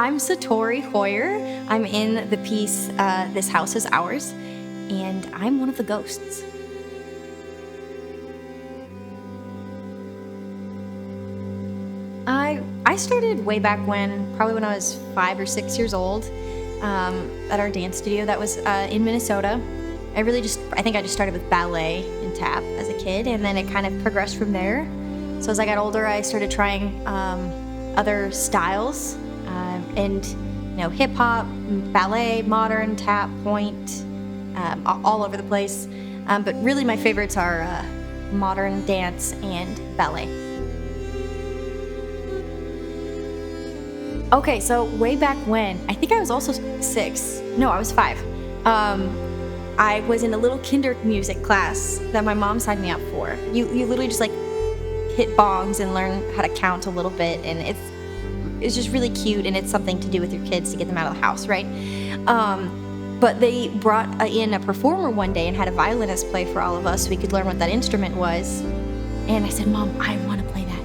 I'm Satori Heuer. I'm in the piece This House is Ours, and I'm one of the ghosts. I started way back when, probably when I was 5 or 6 years old, at our dance studio that was in Minnesota. I think I just started with ballet and tap as a kid, and then it kind of progressed from there. So as I got older, I started trying other styles, and hip hop, ballet, modern, tap, point, all over the place. But really, my favorites are modern dance and ballet. Okay, so way back when, I think I was also 6. No, I was 5. I was in a little kinder music class that my mom signed me up for. You literally just like hit bongs and learn how to count a little bit, and it's just really cute, and it's something to do with your kids to get them out of the house, right? But they brought in a performer one day and had a violinist play for all of us so we could learn what that instrument was. And I said, Mom, I want to play that.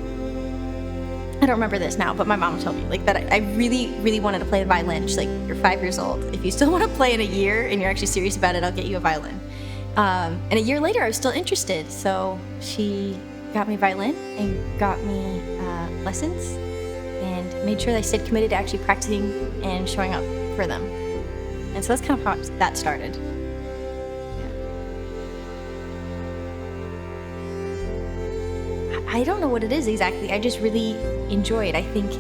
I don't remember this now, but my mom told me like that I really, really wanted to play the violin. She's like, you're 5 years old. If you still want to play in a year and you're actually serious about it, I'll get you a violin. And a year later, I was still interested. So she got me violin and got me lessons and made sure that I stayed committed to actually practicing and showing up for them. And so that's kind of how that started. I don't know what it is exactly. I just really enjoy it. I think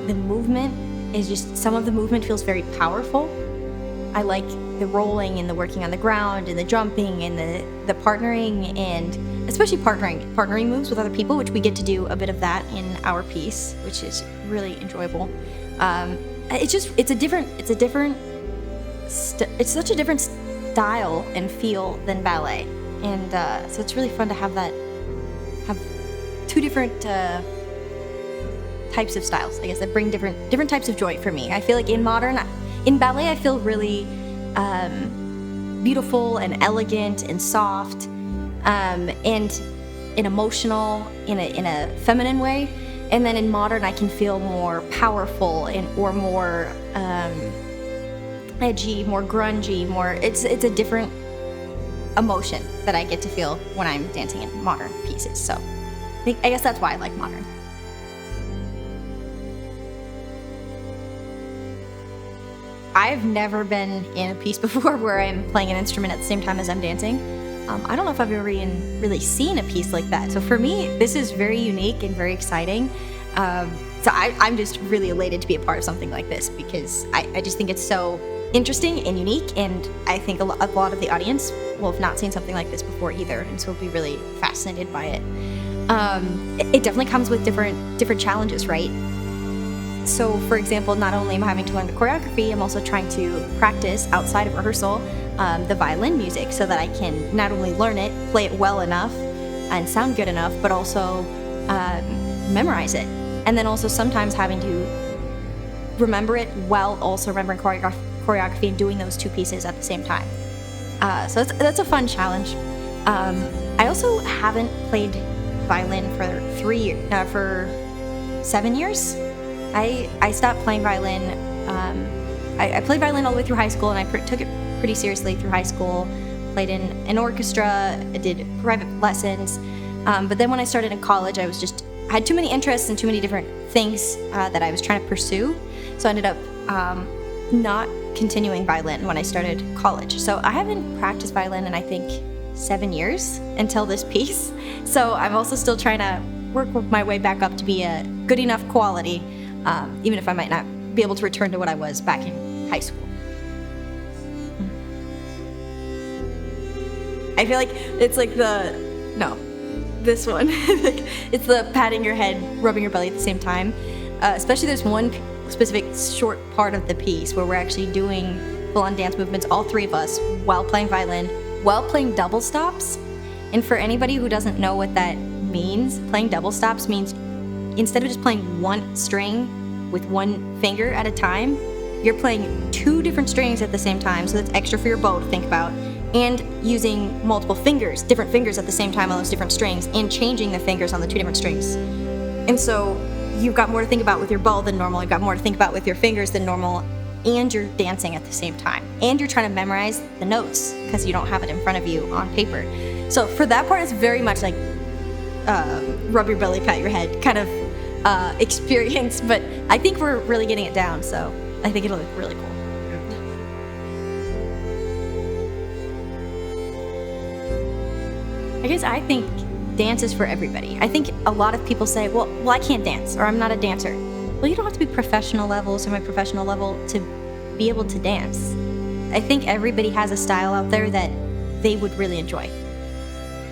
the movement is just, some of the movement feels very powerful. I like the rolling and the working on the ground and the jumping and the partnering, and especially partnering moves with other people, which we get to do a bit of that in our piece, which is really enjoyable. It's such a different style and feel than ballet, and so it's really fun to have two different types of styles, I guess, that bring different types of joy for me. I feel like in ballet, I feel really beautiful and elegant and soft, and emotional in a feminine way. And then in modern, I can feel more powerful or more edgy, more grungy, it's a different emotion that I get to feel when I'm dancing in modern pieces. So I guess that's why I like modern. I've never been in a piece before where I'm playing an instrument at the same time as I'm dancing. I don't know if I've ever even really seen a piece like that. So for me, this is very unique and very exciting. So I'm just really elated to be a part of something like this, because I just think it's so interesting and unique, and I think a lot of the audience will have not seen something like this before either, and so will be really fascinated by it. It definitely comes with different challenges, right? So, for example, not only am I having to learn the choreography, I'm also trying to practice outside of rehearsal the violin music so that I can not only learn it, play it well enough, and sound good enough, but also memorize it. And then also sometimes having to remember it while also remembering choreography and doing those two pieces at the same time. So that's a fun challenge. I also haven't played violin for 7 years. I stopped playing violin. I played violin all the way through high school, and I took it pretty seriously through high school. Played in an orchestra, I did private lessons. But then when I started in college, I had too many interests and too many different things that I was trying to pursue. So I ended up not continuing violin when I started college. So I haven't practiced violin in, I think, 7 years until this piece. So I'm also still trying to work my way back up to be a good enough quality, even if I might not be able to return to what I was back in high school. I feel like it's like this one. It's the patting your head, rubbing your belly at the same time. Especially there's one specific short part of the piece where we're actually doing full-on dance movements, all three of us, while playing violin, while playing double stops. And for anybody who doesn't know what that means, playing double stops means instead of just playing one string with one finger at a time, you're playing 2 different strings at the same time, so that's extra for your bow to think about, and using multiple fingers, different fingers at the same time on those different strings, and changing the fingers on the 2 different strings. And so you've got more to think about with your bow than normal. You've got more to think about with your fingers than normal. And you're dancing at the same time. And you're trying to memorize the notes because you don't have it in front of you on paper. So for that part, it's very much like rub your belly, pat your head kind of experience. But I think we're really getting it down. So I think it'll look really cool. I guess I think dance is for everybody. I think a lot of people say, well, I can't dance, or I'm not a dancer. Well, you don't have to be professional level, semi-professional level to be able to dance. I think everybody has a style out there that they would really enjoy.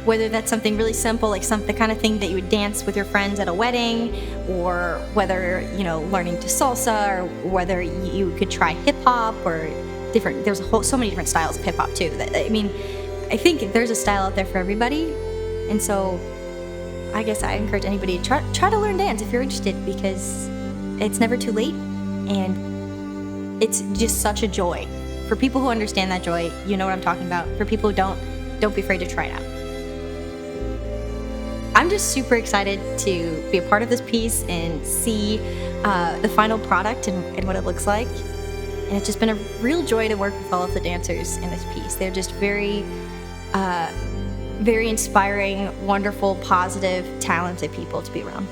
Whether that's something really simple, like the kind of thing that you would dance with your friends at a wedding, or whether, learning to salsa, or whether you could try hip-hop, or different, there's so many different styles of hip-hop too. I think there's a style out there for everybody. And so I guess I encourage anybody to try to learn dance if you're interested, because it's never too late, and it's just such a joy. For people who understand that joy, you know what I'm talking about. For people who don't be afraid to try it out. I'm just super excited to be a part of this piece and see the final product and what it looks like. And it's just been a real joy to work with all of the dancers in this piece. They're just very inspiring, wonderful, positive, talented people to be around.